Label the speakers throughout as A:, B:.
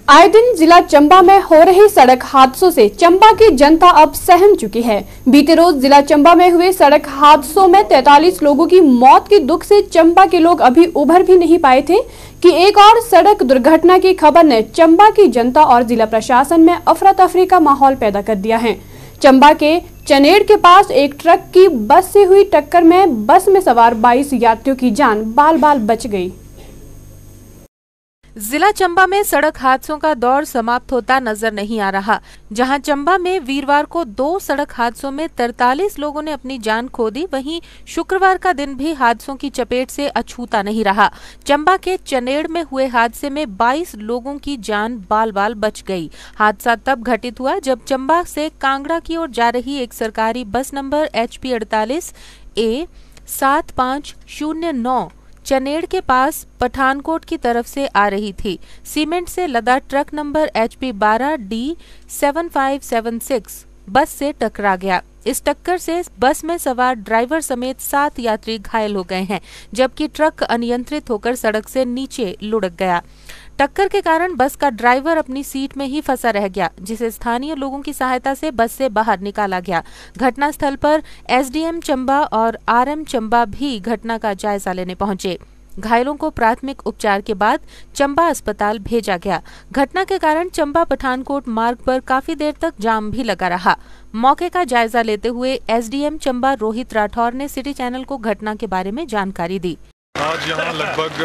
A: आए दिन जिला चंबा में हो रहे सड़क हादसों से चंबा की जनता अब सहम चुकी है। बीते रोज जिला चंबा में हुए सड़क हादसों में 43 लोगों की मौत के दुख से चंबा के लोग अभी उभर भी नहीं पाए थे कि एक और सड़क दुर्घटना की खबर ने चंबा की जनता और जिला प्रशासन में अफरा तफरी का माहौल पैदा कर दिया है। चंबा के चनेड़ के पास एक ट्रक की बस से हुई टक्कर में बस में सवार 22 यात्रियों की जान बाल बाल बच गई।
B: जिला चंबा में सड़क हादसों का दौर समाप्त होता नजर नहीं आ रहा। जहां चंबा में वीरवार को 2 सड़क हादसों में 43 लोगों ने अपनी जान खो दी, वहीं शुक्रवार का दिन भी हादसों की चपेट से अछूता नहीं रहा। चंबा के चनेड़ में हुए हादसे में 22 लोगों की जान बाल बाल बच गई। हादसा तब घटित हुआ जब चंबा से कांगड़ा की ओर जा रही एक सरकारी बस नंबर HP 48 A 7509 चनेड़ के पास पठानकोट की तरफ से आ रही थी। सीमेंट से लदा ट्रक नंबर HP 12 D 7576 बस से टकरा गया। इस टक्कर से बस में सवार ड्राइवर समेत 7 यात्री घायल हो गए हैं, जबकि ट्रक अनियंत्रित होकर सड़क से नीचे लुढ़क गया। टक्कर के कारण बस का ड्राइवर अपनी सीट में ही फंसा रह गया, जिसे स्थानीय लोगों की सहायता से बस से बाहर निकाला गया। घटनास्थल पर SDM चंबा और RM चंबा भी घटना का जायजा लेने पहुंचे। घायलों को प्राथमिक उपचार के बाद चंबा अस्पताल भेजा गया। घटना के कारण चंबा पठानकोट मार्ग पर काफी देर तक जाम भी लगा रहा। मौके का जायजा लेते हुए SDM चंबा रोहित राठौर ने सिटी चैनल को घटना के बारे में जानकारी दी।
C: आज यहाँ लगभग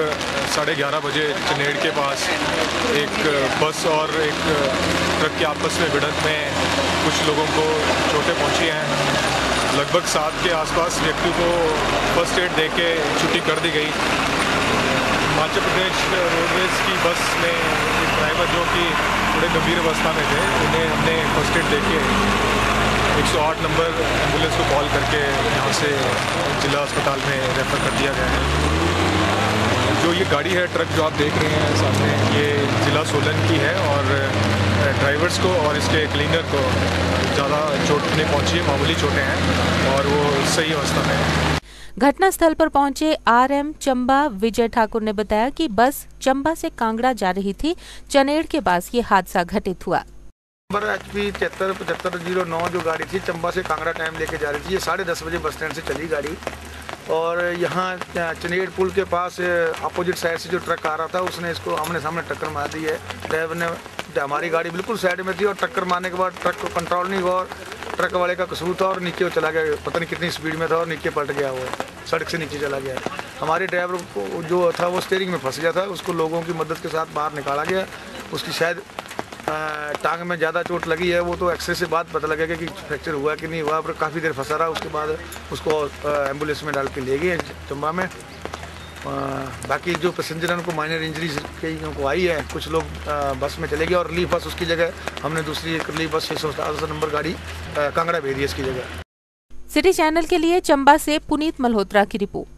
C: 11:30 बजे चनेड़ के पास एक बस और एक ट्रक की आपस में भिड़ंत में कुछ लोगों को चोटें पहुँची हैं। लगभग 7 के आसपास व्यक्ति को फर्स्ट एड देके छुट्टी कर दी गई। हिमाचल प्रदेश रोडवेज की बस में एक ड्राइवर जो कि थोड़े गंभीर अवस्था में थे, उन्हें हमने फर्स्ट एड देके 108 नंबर एम्बुलेंस को कॉल करके यहाँ से जिला अस्पताल में रेफर कर दिया गया है। जो ये गाड़ी है, ट्रक जो आप देख रहे हैं सामने, ये जिला सोलन की है और ड्राइवर्स को और इसके क्लीनर को ज़्यादा चोट नहीं पहुँची है, मामूली चोटें हैं और वो सही अवस्था में है।
B: घटनास्थल पर पहुंचे RM चंबा विजय ठाकुर ने बताया कि बस चंबा से कांगड़ा जा रही थी। चनेड़ के पास ये हादसा घटित हुआ।
D: नंबर HP 737509 जो गाड़ी थी चंबा से कांगड़ा टाइम लेके जा रही थी। ये 10:30 बजे बस स्टैंड से चली गाड़ी और यहाँ चनेड़ पुल के पास अपोजिट साइड से जो ट्रक आ रहा था, उसने इसको आमने सामने टक्कर मार दी है। ड्राइवर ने, हमारी गाड़ी बिल्कुल साइड में थी और टक्कर मारने के बाद ट्रक को कंट्रोल नहीं हुआ और ट्रक वाले का कसूर था और नीचे वो चला गया। पता नहीं कितनी स्पीड में था और नीचे पलट गया, वो सड़क से नीचे चला गया। हमारे ड्राइवर को जो था वो स्टीयरिंग में फंस गया था, उसको लोगों की मदद के साथ बाहर निकाला गया। उसकी शायद टांग में ज़्यादा चोट लगी है, वो तो एक्सरे से बाद पता लगेगा कि फ्रैक्चर हुआ कि नहीं हुआ, पर काफ़ी देर फंसा रहा। उसके बाद उसको एम्बुलेंस में डाल के ले गए चंबा में। बाकी जो पैसेंजर हैं उनको माइनर इंजरीज कई को आई है। कुछ लोग बस में चले गए और रिलीफ बस उसकी जगह हमने दूसरी एक रिलीफ बस 667 नंबर गाड़ी कांगड़ा भेज दी है इसकी जगह।
B: सिटी चैनल के लिए चंबा से पुनीत मल्होत्रा की रिपोर्ट।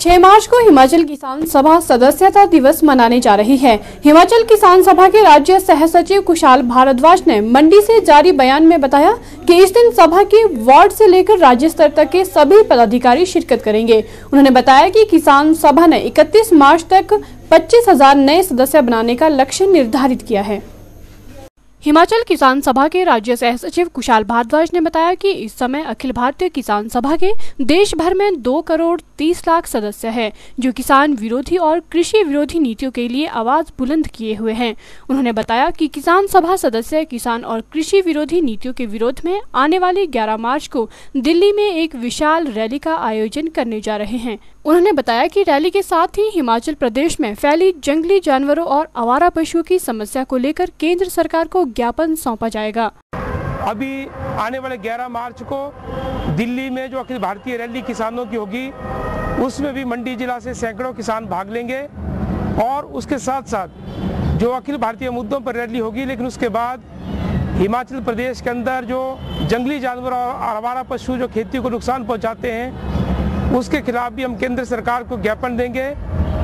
A: 6 मार्च को हिमाचल किसान सभा सदस्यता दिवस मनाने जा रही है। हिमाचल किसान सभा के राज्य सह सचिव कुशाल भारद्वाज ने मंडी से जारी बयान में बताया कि इस दिन सभा के वार्ड से लेकर राज्य स्तर तक के सभी पदाधिकारी शिरकत करेंगे। उन्होंने बताया कि किसान सभा ने 31 मार्च तक 25,000 नए सदस्य बनाने का लक्ष्य निर्धारित किया है। हिमाचल किसान सभा के राज्य सह सचिव कुशाल भारद्वाज ने बताया कि इस समय अखिल भारतीय किसान सभा के देश भर में 2 करोड़ 30 लाख सदस्य हैं, जो किसान विरोधी और कृषि विरोधी नीतियों के लिए आवाज बुलंद किए हुए हैं। उन्होंने बताया कि किसान सभा सदस्य किसान और कृषि विरोधी नीतियों के विरोध में आने वाली 11 मार्च को दिल्ली में एक विशाल रैली का आयोजन करने जा रहे हैं। उन्होंने बताया कि रैली के साथ ही हिमाचल प्रदेश में फैली जंगली जानवरों और आवारा पशुओं की समस्या को लेकर केंद्र सरकार को ज्ञापन सौंपा जाएगा।
E: अभी आने वाले 11 मार्च को दिल्ली में जो अखिल भारतीय रैली किसानों की होगी, उसमें भी मंडी जिला से सैकड़ों किसान भाग लेंगे और उसके साथ साथ जो अखिल भारतीय मुद्दों पर रैली होगी, लेकिन उसके बाद हिमाचल प्रदेश के अंदर जो जंगली जानवर और आवारा पशु जो खेती को नुकसान पहुंचाते हैं, उसके खिलाफ भी हम केंद्र सरकार को ज्ञापन देंगे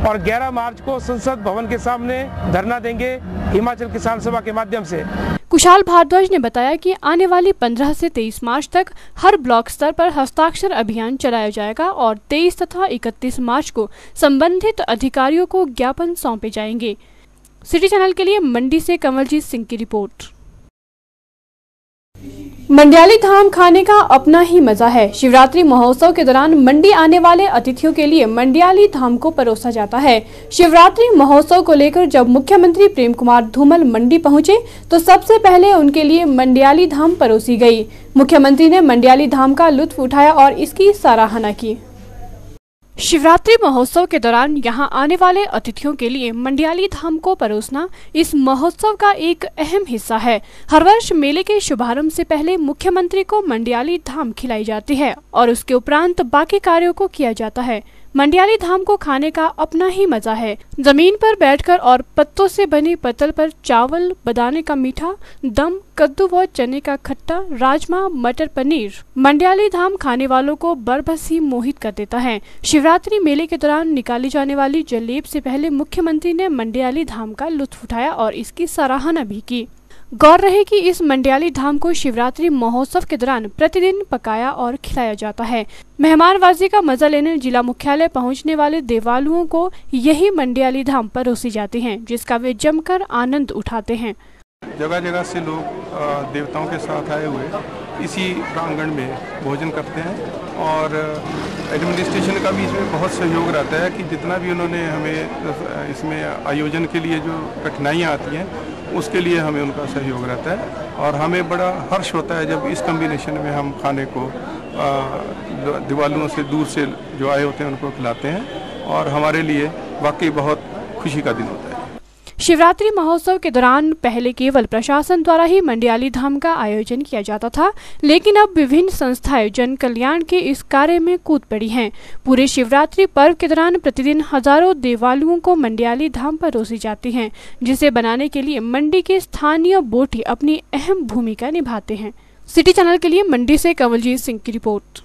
E: और 11 मार्च को संसद भवन के सामने धरना देंगे हिमाचल किसान सभा के माध्यम से।
A: कुशाल भारद्वाज ने बताया कि आने वाली 15 से 23 मार्च तक हर ब्लॉक स्तर पर हस्ताक्षर अभियान चलाया जाएगा और 23 तथा 31 मार्च को संबंधित अधिकारियों को ज्ञापन सौंपे जाएंगे। सिटी चैनल के लिए मंडी से कंवलजीत सिंह की रिपोर्ट। मंडियाली धाम खाने का अपना ही मजा है। शिवरात्रि महोत्सव के दौरान मंडी आने वाले अतिथियों के लिए मंडियाली धाम को परोसा जाता है। शिवरात्रि महोत्सव को लेकर जब मुख्यमंत्री प्रेम कुमार धूमल मंडी पहुंचे तो सबसे पहले उनके लिए मंडियाली धाम परोसी गई। मुख्यमंत्री ने मंडियाली धाम का लुत्फ उठाया और इसकी सराहना की। शिवरात्रि महोत्सव के दौरान यहां आने वाले अतिथियों के लिए मंडियाली धाम को परोसना इस महोत्सव का एक अहम हिस्सा है। हर वर्ष मेले के शुभारंभ से पहले मुख्यमंत्री को मंडियाली धाम खिलाई जाती है और उसके उपरांत बाकी कार्यों को किया जाता है। मंडियाली धाम को खाने का अपना ही मजा है। जमीन पर बैठकर और पत्तों से बनी पतल पर चावल, बदाने का मीठा, दम, कद्दू व चने का खट्टा, राजमा, मटर पनीर मंडियाली धाम खाने वालों को बरबस ही मोहित कर देता है। शिवरात्रि मेले के दौरान निकाली जाने वाली जलेब से पहले मुख्यमंत्री ने मंडियाली धाम का लुत्फ उठाया और इसकी सराहना भी की। गौर रहे कि इस मंडियाली धाम को शिवरात्रि महोत्सव के दौरान प्रतिदिन पकाया और खिलाया जाता है। मेहमानवाजी का मजा लेने जिला मुख्यालय पहुंचने वाले देवालुओं को यही मंडियाली धाम परोसी जाती हैं, जिसका वे जमकर आनंद उठाते हैं।
F: जगह जगह से लोग देवताओं के साथ आए हुए इसी प्रांगण में भोजन करते हैं और एडमिनिस्ट्रेशन का भी इसमें बहुत सहयोग रहता है कि जितना भी उन्होंने हमें इसमें आयोजन के लिए जो कठिनाइयाँ आती हैं उसके लिए हमें उनका सहयोग रहता है और हमें बड़ा हर्ष होता है जब इस कम्बिनेशन में हम खाने को दिवालियों से दूर से जो आए होते हैं उनको खिलाते हैं और हमारे लिए वाकई बहुत खुशी का दिन होता है।
A: शिवरात्रि महोत्सव के दौरान पहले केवल प्रशासन द्वारा ही मंडियाली धाम का आयोजन किया जाता था, लेकिन अब विभिन्न संस्थाएं जन कल्याण के इस कार्य में कूद पड़ी हैं। पूरे शिवरात्रि पर्व के दौरान प्रतिदिन हजारों देवालुओं को मंडियाली धाम परोसी जाती हैं, जिसे बनाने के लिए मंडी के स्थानीय बोटी अपनी अहम भूमिका निभाते हैं। सिटी चैनल के लिए मंडी से कंवलजीत सिंह की रिपोर्ट।